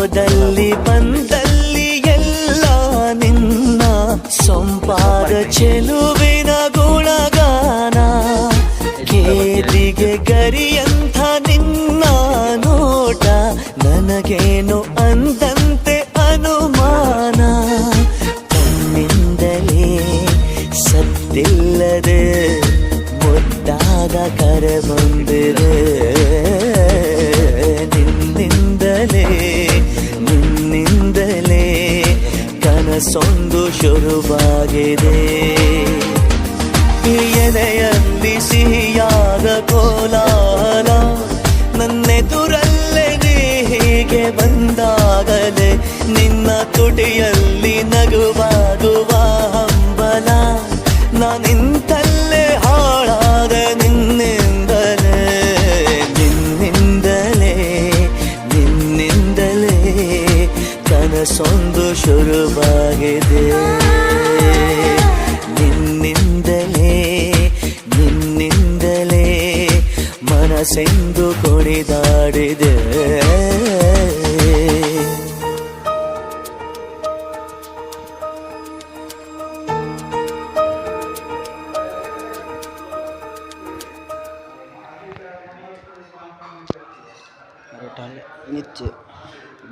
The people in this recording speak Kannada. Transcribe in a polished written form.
ಹೋದಲ್ಲಿ ಬಂದಲ್ಲಿ ಎಲ್ಲ ನಿನ್ನ ಸೊಂಪಾದ ಚೆಲುವಿನ ಗುಣಗಾನ. ಕೇದಿಗೆ ಗರಿಯಂಥ ನಿನ್ನ ನೋಟ ನನಗೇನು ಅಂದಂತೆ ಅನುಮಾನ. ಕಣ್ಣಿಂದಲೇ ಸತ್ತಿಲ್ಲದೆ ಮುದ್ದಾದ ಕರೆ ಬಂದಿದೆ. ನಿನ್ನಿಂದಲೇ ಕನಸೊಂದು ಶುರುವಾಗಿದೆ. ಎದೆಯಲ್ಲಿ ಸಿಹಿಯಾದ ಕೋಲಾಹಲ ನನ್ನೆದುರಲ್ಲೇ ನೀ ಹೀಗೆ ಬಂದಾಗಲೇ ನಿನ್ನ ತುಟಿಯಲ್ಲಿ ನಗುವಾಗುವ ಹಂಬಲ. ನಾನಿಂತಲ್ಲೇ ಹಾಳಾದ ನಿನ್ನಿಂದಲೇ ಕನಸೊಂದು ಶುರುವಾಗಿದೆ. ನಿನ್ನಿಂದಲೇ ಮನಸ್ಸೆಂದು ಕುಣಿದಾಡಿದೆ. নিচ্ছে